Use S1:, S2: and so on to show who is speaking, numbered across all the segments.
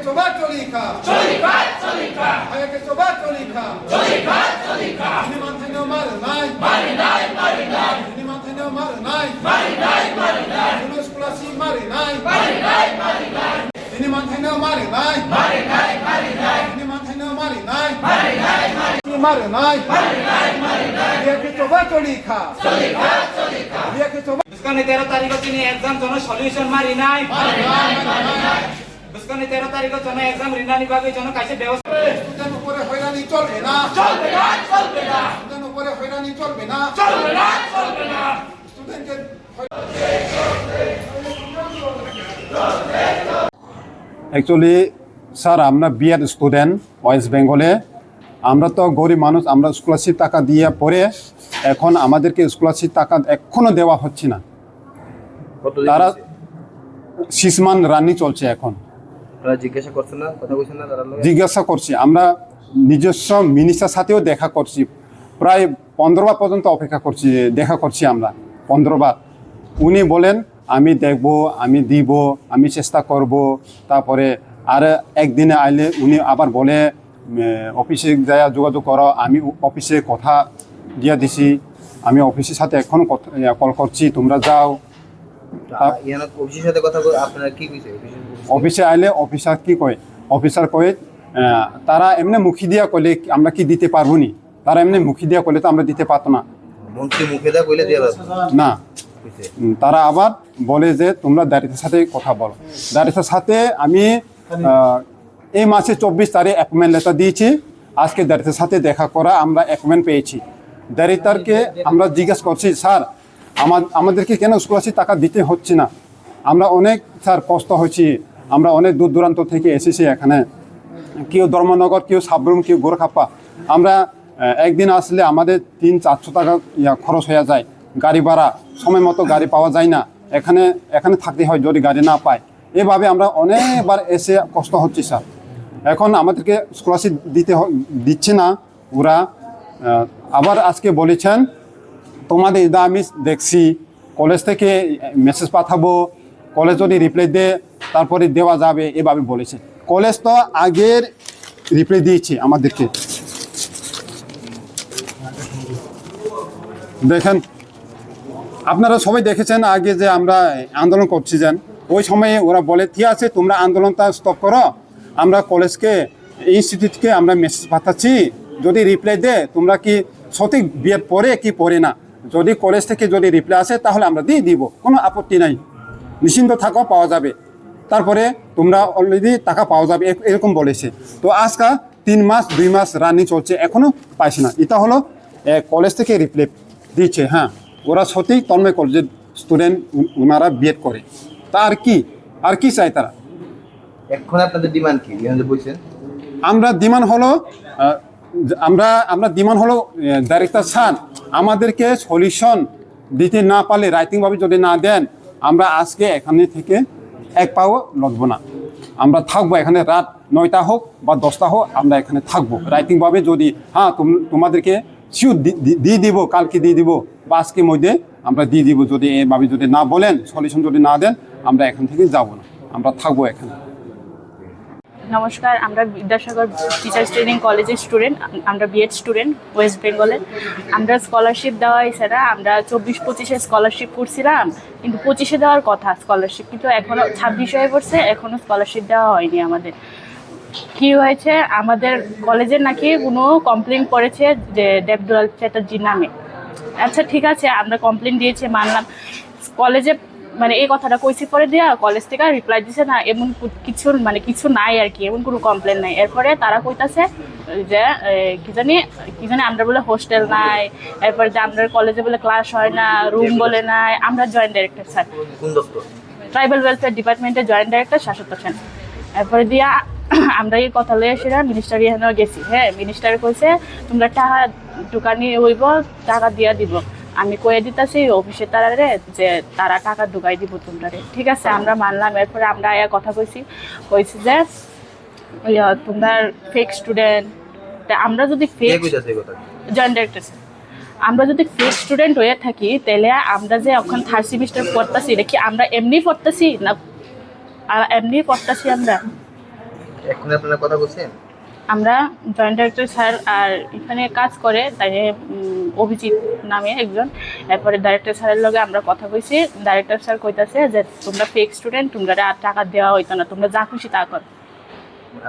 S1: coba colika. Ayah ke coba colika. Ini mantannya marinai. Ini mantannya marinai. Ini sekolah si marinai. Ini mantannya marinai. Ini mantannya marinai. Marinai. Dia ke coba colika. Dia ke coba.
S2: Bukan 13 तारीख को चुने exam जोनो solution मारी नाई बुस्काने 13 तारीख को चुने exam रिनानी बाबी जोनो कैसे व्यवस्था
S1: स्टूडेंट ऊपर हैरानी चलবে না स्टूडेंट ऊपर हैरानी चलবে না स्टूडेंट के
S3: অ্যাকচুয়ালি স্যার আমরা B.Ed স্টুডেন্ট ওয়েস্ট বেঙ্গলে আমরা তো গরিব মানুষ আমরা স্কলারশিপ টাকা দিয়ে পড়ে এখন আমাদেরকে স্কলারশিপ টাকা এখনো দেওয়া হচ্ছে না তারা 6 মান্থ রানিং চলছে এখন
S4: জিজ্ঞাসা করছেন না কথা বলছেন না তারা
S3: জিজ্ঞাসা করছি আমরা নিজস্ব মিনিস্টার সাথেও দেখা করছি প্রায় 15 বার পর্যন্ত অপেক্ষা করছি দেখা করছি আমরা 15 বার উনি বলেন আমি দেখব আমি দিব আমি চেষ্টা করব তারপরে আর একদিনে আইলে উনি আবার বলে অফিসে যায় যোগাযোগ করো আমি অফিসে কথা দিয়ে দিছি আমি অফিসের সাথে এখন কল করছি তোমরা যাও
S4: অফিসের সাথে কথা আপনারা কি কইছে
S3: অফিসে আইলে অফিসার কি কয় অফিসার কয় তারা এমনি মুখি দিয়া কইলে আমরা কি দিতে পারবো নি তারা এমনি মুখি দিয়া কইলে তো আমরা দিতে পারতো না
S4: মন্ত্রী মুখে দা কইলে দিয়া
S3: না তারা আবার বলে যে তোমরা ডাইরেক্টরের সাথে কথা বলো ডাইরেক্টরের সাথে আমি এই মাসে 24 তারিখ অ্যাপয়েন্টমেন্ট লেটার দিয়েছি আজকে ডাইরেক্টরের সাথে দেখা করা আমরা অ্যাপয়েন্টমেন্ট পেয়েছি ডাইরেক্টরকে আমরা জিজ্ঞাসা করছি স্যার আমাদেরকে কেন স্কলারশিপ টাকা দিতে হচ্ছে না আমরা অনেক স্যার কষ্ট হয়েছি আমরা অনেক দূর দূরান্ত থেকে এসেছি এখানে কেউ ধর্মনগর কেউ সাবরুম কেউ গোরখাপ্পা আমরা একদিন আসলে আমাদের 300-400 টাকা খরচ হয়ে যায় গাড়ি ভাড়া সময় মতো গাড়ি পাওয়া যায় না এখানে থাকতে হয় যদি গাড়ি না পায় এভাবে আমরা অনেকবার এসে কষ্ট হচ্ছে স্যার এখন আমাদেরকে স্কলারশিপ দিচ্ছে না ওরা আবার আজকে বলেছেন তোমাদের এটা আমি দেখছি কলেজ থেকে মেসেজ পাঠাবো কলেজ যদি রিপ্লাই দেয় তারপরে দেওয়া যাবে এভাবে বলেছে কলেজ তো আগের রিপ্লাই দিয়েছে আমাদেরকে দেখেন আপনারা সবাই দেখেছেন আগে যে আমরা আন্দোলন করছি যান ওই সময়ে ওরা বলে ঠিক আছে তোমরা আন্দোলনটা স্টপ করো আমরা কলেজকে ইনস্টিটিউটকে আমরা মেসেজ পাঠাচ্ছি যদি রিপ্লাই দেয় তোমরা কি সঠিক B.Ed পড়ে কি পড়ে না যদি কলেজ থেকে যদি রিপ্লাই আসে তাহলে আমরা দিয়ে দিব কোনো আপত্তি নাই নিশ্চিন্ত থাকো পাওয়া যাবে তারপরে তোমরা অলরেডি টাকা পাওয়া যাবে এরকম বলেছে তো আজকাল 3 মাস 2 মাস রানিং চলছে এখনও পাইছে না এটা হলো কলেজ থেকে রিপ্লাই দিচ্ছে হ্যাঁ ওরা সঠিক তন্ময় কলেজের স্টুডেন্ট ওনারা B.Ed করে তা আর কি চাই তারা
S4: এখন আপনাদের ডিমান্ড কি বলছেন
S3: আমরা ডিমান্ড হলো ডাইরেক্টর স্যার আমাদেরকে সলিউশন দিতে না পারলে রাইটিংভাবে যদি না দেন আমরা আজকে এখানে থেকে এক পাও লড়বো না আমরা থাকবো এখানে রাত 9টা হোক বা 10টা হোক আমরা এখানে থাকবো রাইটিংভাবে যদি হ্যাঁ তোমাদেরকে শিওর দিয়ে দিব কালকে দিয়ে দিব বা আজকের মধ্যে আমরা দিয়ে দিব যদি এভাবে যদি না বলেন সলিউশন যদি না দেন আমরা এখান থেকে যাব না আমরা থাকবো এখানে
S5: নমস্কার আমরা বিদ্যাসাগর টিচার্স ট্রেনিং কলেজের স্টুডেন্ট আমরা B.Ed স্টুডেন্ট ওয়েস্ট বেঙ্গলের আমরা স্কলারশিপ দেওয়া হয়েছে না আমরা 24-25-এ স্কলারশিপ করছিলাম কিন্তু 25-এ দেওয়ার কথা স্কলারশিপ কিন্তু এখনও 26 হয়ে পড়ছে এখনও স্কলারশিপ দেওয়া হয়নি আমাদের কি হয়েছে আমাদের কলেজের নাকি কোনো কমপ্লেন করেছে যে দেবদুলাল চ্যাটার্জির নামে আচ্ছা ঠিক আছে আমরা কমপ্লেন দিয়েছি মানলাম কলেজে মানে এই কথাটা কইছি পরে দেওয়া কলেজ থেকে রিপ্লাই দিছে না এমন কিছু নাই আর কি এমন কোনো কমপ্লেন নাই এরপরে তারা কইতাছে যে কি জানি আমরা বলে হোস্টেল নাই এরপরে যে আমরা কলেজে বলে ক্লাস হয় না রুম বলে নাই আমরা joint director sir tribal welfare ডিপার্টমেন্টের জয়েন্ট ডাইরেক্টর শাশ্বত সেন এরপরে দিয়া আমরা এই কথা লয়ে এসে মিনিস্টার এখানেও গেছি হ্যাঁ মিনিস্টার কইছে তোমরা টাকা ঢুকানি হইব টাকা দিয়া দিব আমি কয়ে দিতেছি অফিসে তারারে যে তারা টাকা ঢুকাই দিব তোমরারে ঠিক আছে আমরা মানলাম এরপরে আমরা কথা কইছি যে তোমরা ফেক স্টুডেন্ট আমরা যদি ফেক জয়েন্ট ডাইরেক্টর আমরা যদি ফেক স্টুডেন্ট হয়ে থাকি তাহলে আমরা যে এখন 3rd সেমিস্টার পড়তেছি এটা কি আমরা এমনি পড়তেছি না এমনি পড়তেছি আমরা
S4: এখন আপনারা কথা বলছেন?
S5: আমরা জয়েন্ট ডাইরেক্টর স্যার আর এখানে কাজ করে তাই অভিজিৎ নামে একজন, এরপরে ডাইরেক্টর স্যারের লগে আমরা কথা কইছি। ডাইরেক্টর স্যার কইতাছে যে তোমরা ফেক স্টুডেন্ট, তোমরা আর টাকা দেওয়া হইতো না, তোমরা যা খুশি তা কর।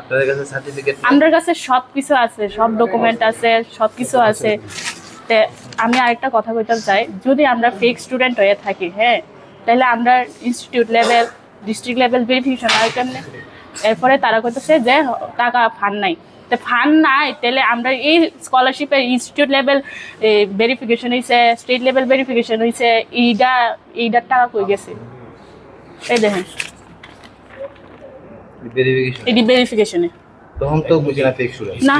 S4: আপনাদের কাছে সার্টিফিকেট?
S5: আমাদের কাছে সব কিছু আছে, সব ডকুমেন্ট আছে, সব কিছু আছে। তে আমি আরেকটা কথা কইতে চাই, যদি আমরা ফেক স্টুডেন্ট হয়ে থাকি, হ্যাঁ, তাহলে আমরা institute level, district level verification হয় কেমনে? এরপরে তারা কইতেছে যে টাকা ফান্ড নাই। তো ফান্ড নাই তাহলে আমরা এই স্কলারশিপের ইনস্টিটিউট লেভেল ভেরিফিকেশন হয়েছে, স্টেট লেভেল ভেরিফিকেশন হয়েছে, এইটার টাকা কই গেছে? এই দেখেন
S4: ভেরিফিকেশন,
S5: এটি ভেরিফিকেশনে
S4: তখন তো বুঝি না ফেক স্টুডেন্ট
S5: না।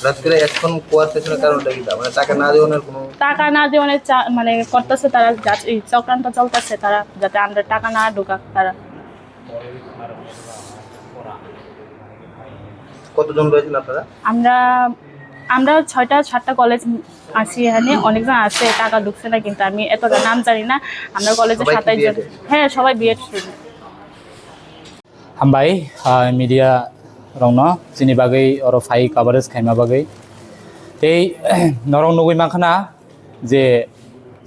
S4: রাত করে এখন কোয়ার পেছনের কারণটা কি? মানে টাকা না দেওয়ার কোনো?
S5: টাকা না দেওয়ানের মানে করতেছে তারা, এই চক্রান্ত চলতেছে তারা, যাতে আমরা টাকা না ঢোকাক তারা।
S4: কতজন রয়েছেন আপনারা?
S5: আমরা 6টা কলেজ আছি এখানে, অনেকজন আছে, টাকা ঢুকছে না, কিন্তু আমি এতটা নাম জানি না। আমরা কলেজে 27 জন, হ্যাঁ সবাই B.Ed স্টুডেন্ট।
S6: हामबाय मिडिया रौनो जिनि बागै और फाइ कभारेज खाइमा बागै ते नरं नुगै माखना जे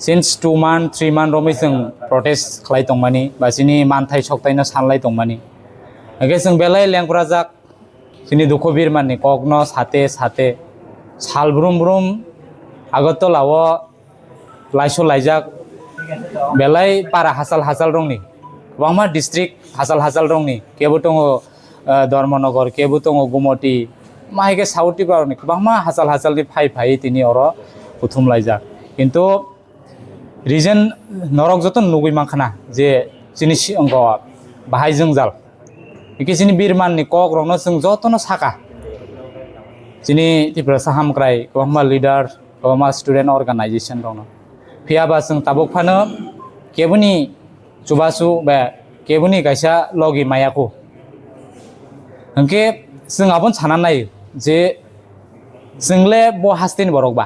S6: सिन्स 2 month 3 month रमै जों प्रोटेस्ट खालाय दंमानि बा जिनि मानथाय सकतायनो सानलाय दंमानि एगे जों बेलाय लेंग्राजाक जिनि दुखबिर माननि कग्न साथे साथे सालब्रुम ब्रुम आगरतलाव लाइसो लाइजाक बेलाय पारा हासाल हासाल रंनि गोबांमा डिस्ट्रिक्ट हासाल हासाल रंनि केबो दङ धर्मनगर, केबो दङ गुमति, माइके साउथि बारनि गोबांमा हासाल हासालनि फाइ फाइ तिनि अर बुथुम लाइजाक। किन्तु रिजन नरक जतन नुगै माखना जे जिनि सिंग बाहाय जों जाल एके जिनि बिरमाननि कक रंनो जों जतन साका जिनि तिब्रा साहामक्राय गोबांमा लिडार, गोबांमा स्टुडेन्ट अर्गानाइजेसन दङ फियाबा जों ताबुकफानो केबोनि जुबासु बे केबुनि गायसा लगी मायाखौ हंके जों आबन साना नायो जे जोंले ब हास्तेन बरकबा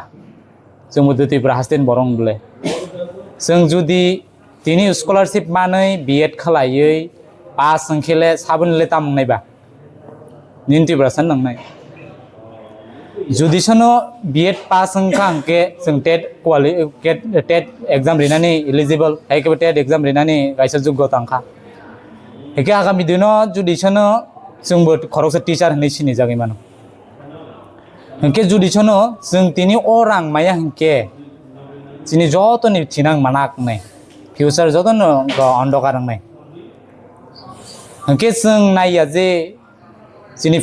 S6: जों मुदतिफ्रा हास्तेन बरंबले जों जुदि दिनि स्कलारशिप मानै B.Ed खालायै पास संखेले साबनले तामनायबा निन्तिफ्रा सान नंनाय जुदिसनो B.Ed पास संखा हंके जों टेट एग्जाम रिनानि एलिजिबल हाइके टेट एग्जाम रिनानि गायसा योग्यता अंखा एके आगामी दिनाव जुदिसनो जोंबो खरकसे टीचार होननाय सिनि जागै मानो हंके जुदिसनो जों तिनि अरां माया हंके जिनि जतनि थिनां मानाक नै फ्यूचर जतन अंधकार नै हंके जों नाया जे जिनि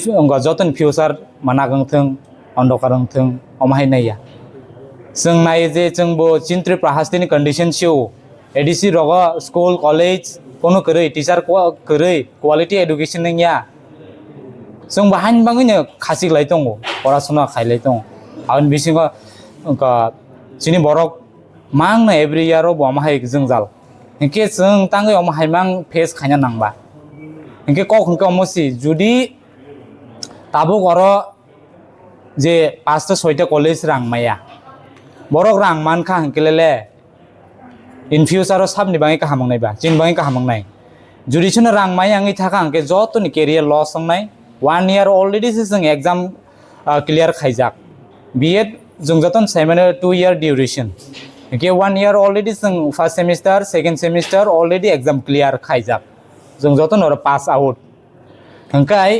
S6: जतन फ्यूचर मानागंथों अंधकार थों अमाहाय नाया जों नायो जे जोंबो चिन्त्रि प्राहास्तिनि कंडीशन सिउ एडिसि रग स्कूल कॉलेज कोनो करै टीचर करै क्वालिटी एडुकेशन नैया जों बाहायन बाङैनो खासिगलाय दङ परासुना खायलाय दङ आउन बिसिङ जिनि बरक मांनो एभ्रि इयार बमाहाय जों जाल हंके जों ताङै अमाहाय मां फेस खायना नांबा हंके कक हंके अमसि जुदि ताबुक अर जे 5टा 6टा कॉलेज रां माया बरक रां मानखा हंकेलेले इन फ्यूचर साबनि बाङै काहामंनायबा जिन बाङै काहामंनाय जुदिसनो रां माय आङै थाखा हंके जतनि केरियर लस संनाय 1 year अलरेडी जों एग्जाम क्लियर खायजाक B.Ed जों जतन सायमानो 2 year ड्यूरेशन हंके 1 year अलरेडी जों first semester second semester already exam clear खायजाक जों जतन और पास आउट हंकाय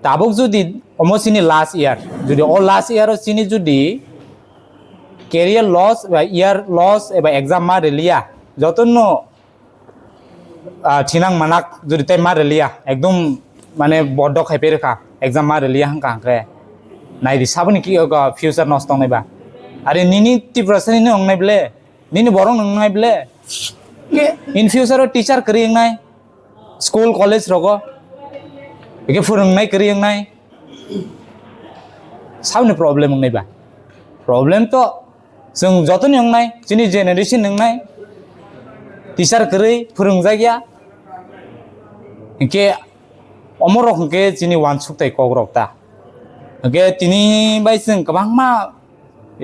S6: ताबुक जुदि अमसिनि लास्ट इयार जुदि अल लास्ट इयार सिनि जुदि केरियर लस बा इयार लस एबा एग्जाम मा रेलिया जतनो थिनां मानाक जुदि ताइ मा रेलिया एकदम माने बड्ड खायपेरखा एग्जाम मा रेलिया हंका हंके नायदि साबनि कि फ्यूचर नस्ट नयबा आरो निनि तिब्रासनि नंनायब्ले निनि बरं नंनायब्ले के इन फ्यूचर टीचर करियंनाय स्कूल कॉलेज रगो एके फोरोंनाय करियंनाय साबनि प्रॉब्लम नयबा प्रॉब्लम तो जों जतन नंनाय जिनि जेनेरेशन नंनाय टीचर करै फोरोंजागिया हंके अमरक हंके जिनि वान सुक्ताय कग्रकता हंके तिनि बाय जों गोबांमा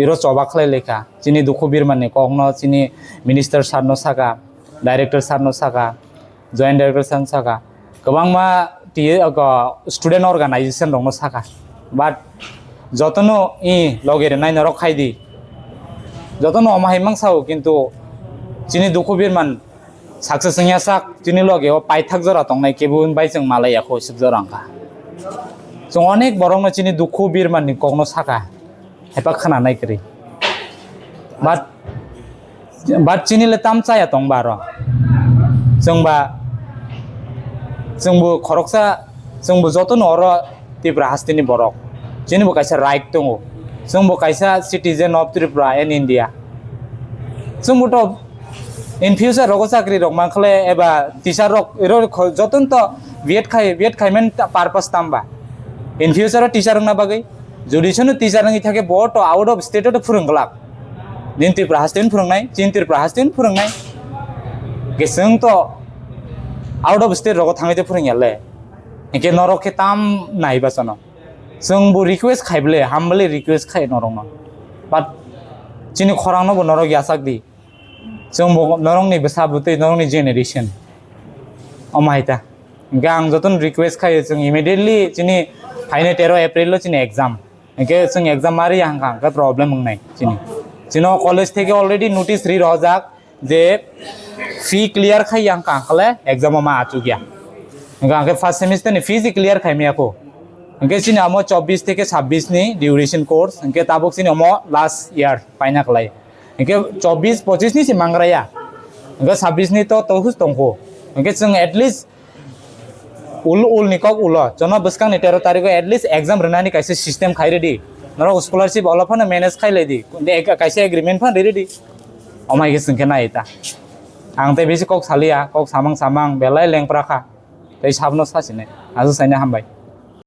S6: इरो चबा खालायलेखा जिनि दुखबिर माने कग्न जिनि मिनिस्टार सारनो सागा डाइरेक्टर सारनो सागा जॉइंट डाइरेक्टर सारनो सागा गोबांमा স্টুডেন্ট অর্গানাইজেশন রং সাকা বাট যতনো ই লগের নাই নরক খাই দি যতনো অমাহিমাং সাও কিন্তু চিনি দুঃখ বিরমান সাকসেস সাক চিনি লগে ও পাইথাক জরা তংনাই কেবুন বাই जों মালাইয়াखौ सिक जरांखा जों अनेक बरंनो चिनि दुखु बिरमाननि कगनो साका हेपा खाना नायकरि बाट चिनिले तामचाया तंबा र जोंबा जोंबो खरकसा जोंबो जतन अर त्रिपुरा हास्तिनि बरक चिनिबो कायसा राइट दङ जोंबो कायसा citizen of Tripura and India जोंबो तो इन फ्यूचर रगो साख्रि रक माखले एबा टीचर रक एरो जतन तो बीएड खाइमेन पारपस तामबा इन फ्यूचर टीचर ना बागै जुडिसनो टीचर नङि थाके बहुत आउट अफ स्टेट तो फोरोंगलाक दिन त्रिपुरा हास्तिन फोरोंनाय चिन त्रिपुरा हास्तिन फोरोंनाय गेसों तो आउट अफ स्टेट रगो थाङै तो फोरोंयाले एके नरके ताम नायबा सनो जोंबो रिक्वेस्ट खाइबले हामबले रिक्वेस्ट खाइ नरंनो बाट चिनि खरांनो बो नरक यासाक दी जोंबो नरंनि बेसाबुतै नरंनि जेनेरेशन अमाइता गां जतन रिक्वेस्ट खाइ जों इमिडिएटली चिनि फाइने 13 एप्रिल चिनि एग्जाम एके जों एग्जाम मारि हांगा का प्रॉब्लम मंगनाय चिनि चिनो कॉलेज थेके ऑलरेडी नोटिस रि रजाक जे फी क्लियर खाइ हांगा खले एग्जाम मा आचु गया गांके फर्स्ट सेमेस्टर नि फीज क्लियर खाइमियाको एके चिनि आमो 24 थेके 26 नि ड्यूरेशन कोर्स एके ताबक चिनि आमो लास्ट ईयर फाइना खलाय एके 24 25 नि सिमांगराया एके 26 नि तो तहुस तंखो एके जों एटलिस्ट उल निकक उल जन बसकां 13 तारिख एटलिस्ट एग्जाम रनानि कायसे सिस्टम खाइ रेडी नरक स्कॉलरशिप अलफान मैनेज खाइ लेदी कायसे एग्रीमेंट फान रेडी अमाय गेसंके नायता आं ते बेसे कक सालिया कक सामां बेलाय लेंप्राखा तै साबनो सासिने आजु साइना हामबाय